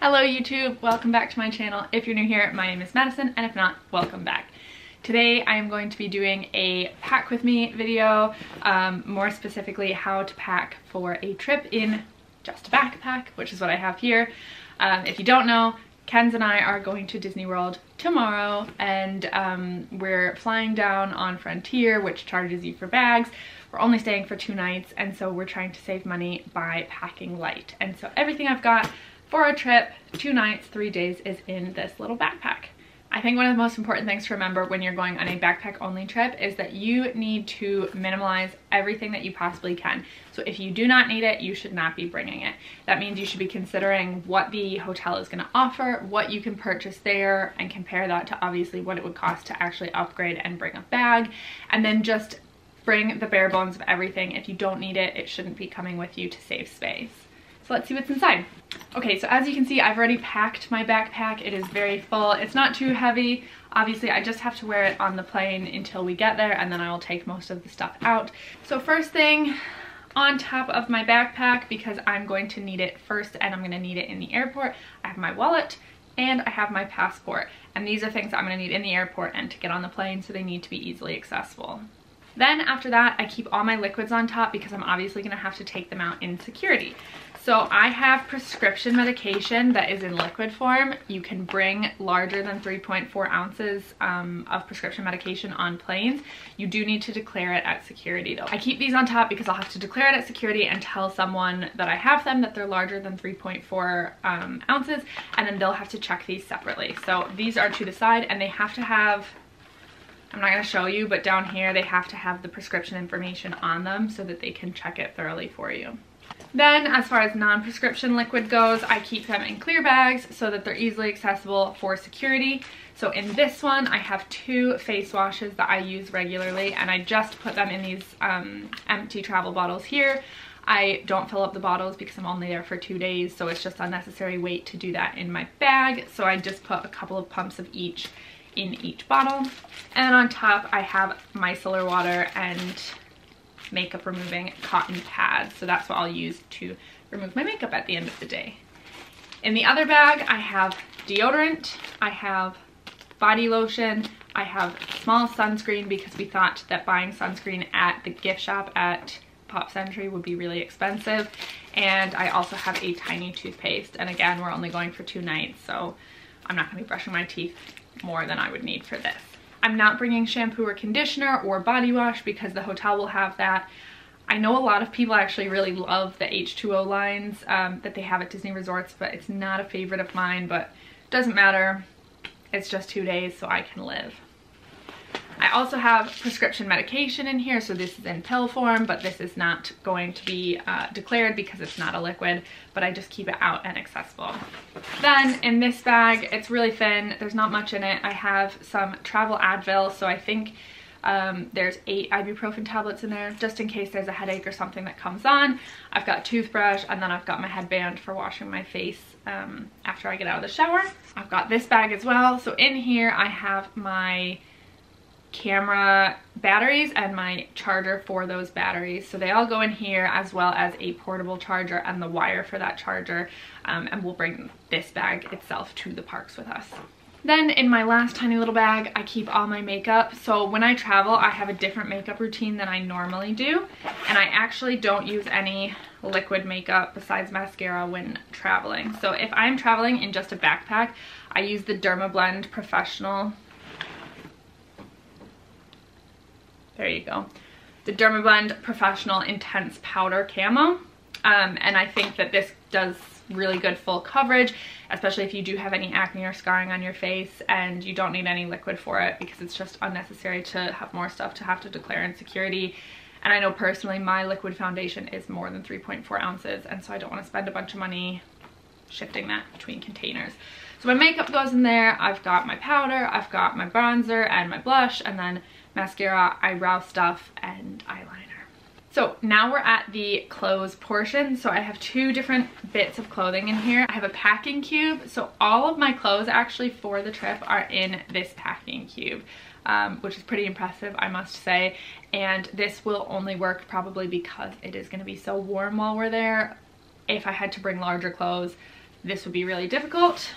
Hello YouTube, welcome back to my channel. If you're new here, my name is Madison, and if not, welcome back. Today I am going to be doing a pack with me video, more specifically how to pack for a trip in just a backpack, which is what I have here. If you don't know, Kenz and I are going to Disney World tomorrow, and we're flying down on Frontier, which charges you for bags. We're only staying for 2 nights, and so we're trying to save money by packing light. And so everything I've got for our trip, 2 nights, 3 days, is in this little backpack. I think one of the most important things to remember when you're going on a backpack only trip is that you need to minimize everything that you possibly can. So if you do not need it, you should not be bringing it. That means you should be considering what the hotel is going to offer, what you can purchase there, and compare that to obviously what it would cost to actually upgrade and bring a bag. And then just bring the bare bones of everything. If you don't need it, it shouldn't be coming with you to save space. So let's see what's inside. Okay, so as you can see, I've already packed my backpack. It is very full. It's not too heavy. Obviously, I just have to wear it on the plane until we get there, and then I will take most of the stuff out. So first thing on top of my backpack, because I'm going to need it first and I'm going to need it in the airport, I have my wallet and I have my passport. And these are things that I'm going to need in the airport and to get on the plane, so they need to be easily accessible. Then after that, I keep all my liquids on top because I'm obviously going to have to take them out in security. So I have prescription medication that is in liquid form. You can bring larger than 3.4 ounces of prescription medication on planes. You do need to declare it at security though. I keep these on top because I'll have to declare it at security and tell someone that I have them, that they're larger than 3.4 ounces, and then they'll have to check these separately. So these are to the side, and they have to have, I'm not going to show you, but down here they have to have the prescription information on them so that they can check it thoroughly for you. Then as far as non-prescription liquid goes, I keep them in clear bags so that they're easily accessible for security. So in this one, I have 2 face washes that I use regularly, and I just put them in these empty travel bottles here. I don't fill up the bottles because I'm only there for 2 days, so it's just unnecessary weight to do that in my bag. So I just put a couple of pumps of each in each bottle. And on top, I have micellar water and makeup removing cotton pads, so that's what I'll use to remove my makeup at the end of the day. In the other bag, I have deodorant, I have body lotion, I have small sunscreen because we thought that buying sunscreen at the gift shop at Pop Century would be really expensive, and I also have a tiny toothpaste. And again, we're only going for 2 nights, so I'm not going to be brushing my teeth more than I would need for this. I'm not bringing shampoo or conditioner or body wash because the hotel will have that. I know a lot of people actually really love the H2O lines that they have at Disney resorts, but it's not a favorite of mine, but it doesn't matter. It's just 2 days, so I can live. I also have prescription medication in here, so this is in pill form, but this is not going to be declared because it's not a liquid, but I just keep it out and accessible. Then in this bag, it's really thin, there's not much in it. I have some travel Advil, so I think there's 8 ibuprofen tablets in there, just in case there's a headache or something that comes on. I've got a toothbrush, and then I've got my headband for washing my face after I get out of the shower. I've got this bag as well, so in here I have my camera batteries and my charger for those batteries, so they all go in here, as well as a portable charger and the wire for that charger, and we'll bring this bag itself to the parks with us. Then in my last tiny little bag, I keep all my makeup. So when I travel, I have a different makeup routine than I normally do, and I actually don't use any liquid makeup besides mascara when traveling. So if I'm traveling in just a backpack, I use the Dermablend Professional. There you go. The Dermablend Professional Intense Powder Camo. And I think that this does really good full coverage, especially if you do have any acne or scarring on your face and you don't need any liquid for it, because it's just unnecessary to have more stuff to have to declare in security. And I know personally my liquid foundation is more than 3.4 ounces, and so I don't want to spend a bunch of money shifting that between containers. So my makeup goes in there. I've got my powder, I've got my bronzer and my blush, and then mascara, eyebrow stuff, and eyeliner. So now we're at the clothes portion. So I have 2 different bits of clothing in here. I have a packing cube. So all of my clothes actually for the trip are in this packing cube, which is pretty impressive, I must say. And this will only work probably because it is going to be so warm while we're there. If I had to bring larger clothes, this would be really difficult.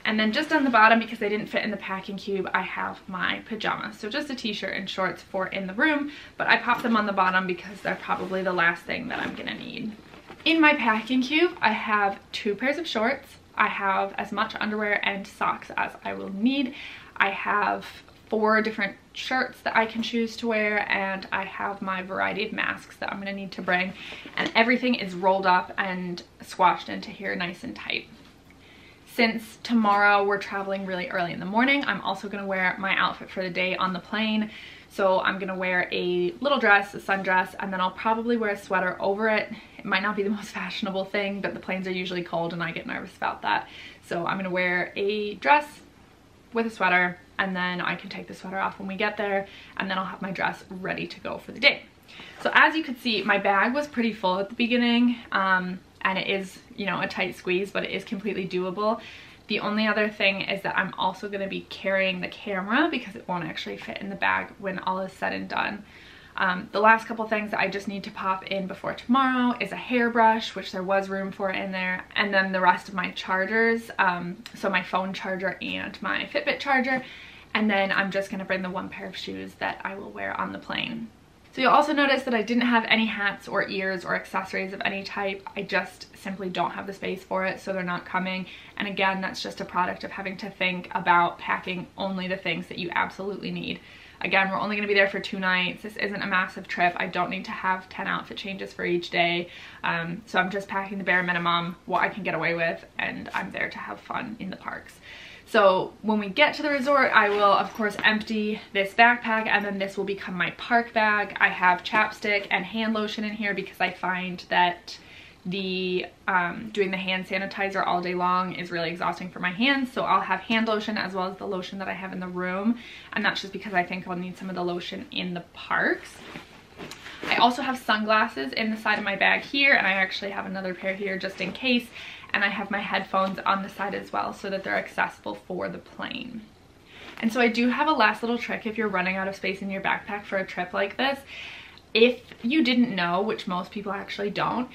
And then just on the bottom, because they didn't fit in the packing cube, I have my pajamas. So just a t-shirt and shorts for in the room, but I popped them on the bottom because they're probably the last thing that I'm gonna need. In my packing cube, I have 2 pairs of shorts. I have as much underwear and socks as I will need. I have 4 different shirts that I can choose to wear, and I have my variety of masks that I'm gonna need to bring. And everything is rolled up and squashed into here nice and tight. Since tomorrow we're traveling really early in the morning, I'm also gonna wear my outfit for the day on the plane. So I'm gonna wear a little dress, a sundress, and then I'll probably wear a sweater over it. It might not be the most fashionable thing, but the planes are usually cold and I get nervous about that. So I'm gonna wear a dress with a sweater, and then I can take the sweater off when we get there, and then I'll have my dress ready to go for the day. So as you could see, my bag was pretty full at the beginning. And it is, you know, a tight squeeze, but it is completely doable. The only other thing is that I'm also gonna be carrying the camera because it won't actually fit in the bag when all is said and done. The last couple things that I just need to pop in before tomorrow is a hairbrush, which there was room for in there, and then the rest of my chargers, so my phone charger and my Fitbit charger, and then I'm just gonna bring the 1 pair of shoes that I will wear on the plane. So you'll also notice that I didn't have any hats or ears or accessories of any type. I just simply don't have the space for it, so they're not coming. And again, that's just a product of having to think about packing only the things that you absolutely need. Again, we're only gonna be there for 2 nights. This isn't a massive trip. I don't need to have 10 outfit changes for each day. So I'm just packing the bare minimum, what I can get away with, and I'm there to have fun in the parks. So when we get to the resort, I will of course empty this backpack, and then this will become my park bag. I have chapstick and hand lotion in here because I find that the doing the hand sanitizer all day long is really exhausting for my hands. So I'll have hand lotion as well as the lotion that I have in the room, and that's just because I think I'll need some of the lotion in the parks. I also have sunglasses in the side of my bag here, and I actually have another pair here just in case. And I have my headphones on the side as well so that they're accessible for the plane. And so I do have a last little trick if you're running out of space in your backpack for a trip like this. If you didn't know, which most people actually don't,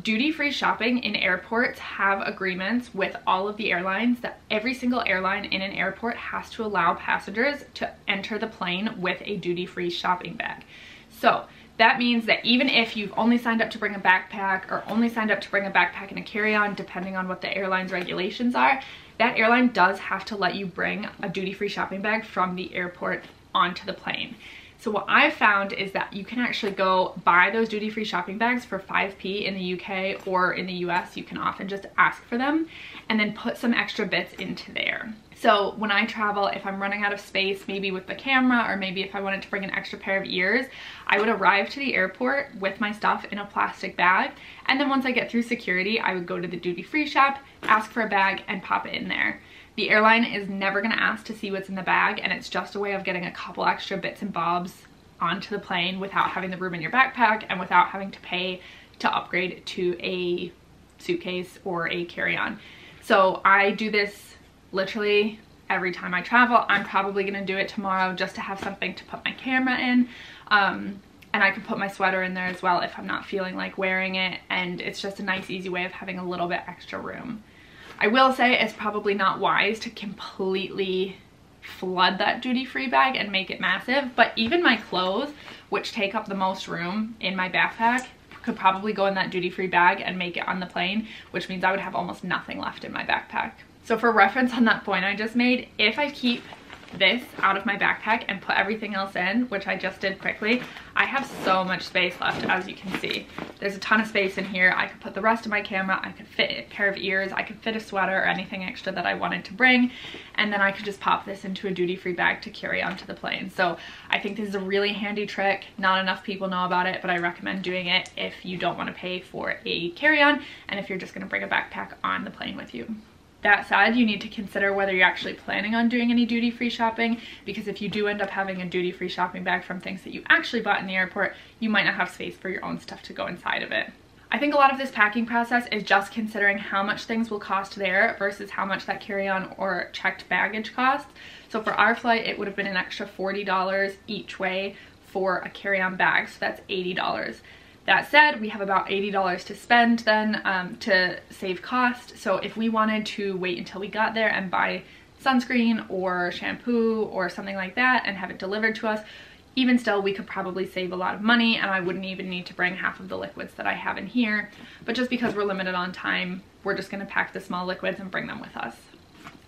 duty-free shopping in airports have agreements with all of the airlines that every single airline in an airport has to allow passengers to enter the plane with a duty-free shopping bag. So that means that even if you've only signed up to bring a backpack or only signed up to bring a backpack and a carry-on, depending on what the airline's regulations are, that airline does have to let you bring a duty-free shopping bag from the airport onto the plane. So what I've found is that you can actually go buy those duty-free shopping bags for 5p in the UK, or in the US, you can often just ask for them and then put some extra bits into there. So when I travel, if I'm running out of space, maybe with the camera, or maybe if I wanted to bring an extra pair of ears, I would arrive to the airport with my stuff in a plastic bag. And then once I get through security, I would go to the duty-free shop, ask for a bag, and pop it in there. The airline is never gonna ask to see what's in the bag, and it's just a way of getting a couple extra bits and bobs onto the plane without having the room in your backpack and without having to pay to upgrade to a suitcase or a carry-on. So I do this literally every time I travel. I'm probably gonna do it tomorrow just to have something to put my camera in. And I can put my sweater in there as well if I'm not feeling like wearing it, and it's just a nice easy way of having a little bit extra room. I will say it's probably not wise to completely flood that duty-free bag and make it massive, but even my clothes, which take up the most room in my backpack, could probably go in that duty-free bag and make it on the plane, which means I would have almost nothing left in my backpack. So for reference on that point I just made, if I keep this out of my backpack and put everything else in, which I just did quickly, I have so much space left. As you can see, there's a ton of space in here. I could put the rest of my camera, I could fit a pair of ears, I could fit a sweater or anything extra that I wanted to bring, and then I could just pop this into a duty-free bag to carry onto the plane. So I think this is a really handy trick. Not enough people know about it, but I recommend doing it if you don't want to pay for a carry-on and if you're just going to bring a backpack on the plane with you. That said, you need to consider whether you're actually planning on doing any duty-free shopping, because if you do end up having a duty-free shopping bag from things that you actually bought in the airport, you might not have space for your own stuff to go inside of it. I think a lot of this packing process is just considering how much things will cost there versus how much that carry-on or checked baggage costs. So for our flight, it would have been an extra $40 each way for a carry-on bag, so that's $80. That said, we have about $80 to spend then to save cost. So if we wanted to wait until we got there and buy sunscreen or shampoo or something like that and have it delivered to us, even still, we could probably save a lot of money, and I wouldn't even need to bring half of the liquids that I have in here. But just because we're limited on time, we're just gonna pack the small liquids and bring them with us.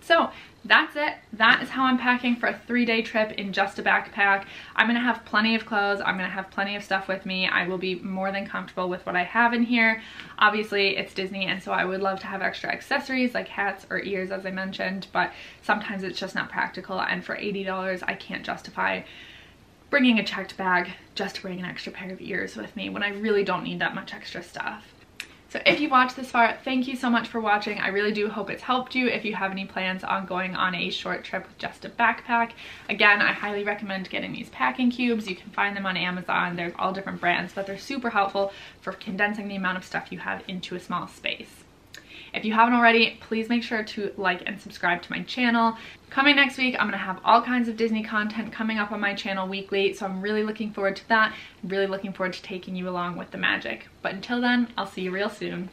So that's it. That is how I'm packing for a 3-day trip in just a backpack. I'm gonna have plenty of clothes. I'm gonna have plenty of stuff with me. I will be more than comfortable with what I have in here. Obviously, it's Disney, and so I would love to have extra accessories like hats or ears, as I mentioned, but sometimes it's just not practical, and for $80, I can't justify bringing a checked bag just to bring an extra pair of ears with me when I really don't need that much extra stuff. So if you watched this far, thank you so much for watching. I really do hope it's helped you if you have any plans on going on a short trip with just a backpack. Again, I highly recommend getting these packing cubes. You can find them on Amazon. There's all different brands, but they're super helpful for condensing the amount of stuff you have into a small space. If you haven't already, please make sure to like and subscribe to my channel. Coming next week, I'm gonna have all kinds of Disney content coming up on my channel weekly, so I'm really looking forward to that. I'm really looking forward to taking you along with the magic. But until then, I'll see you real soon.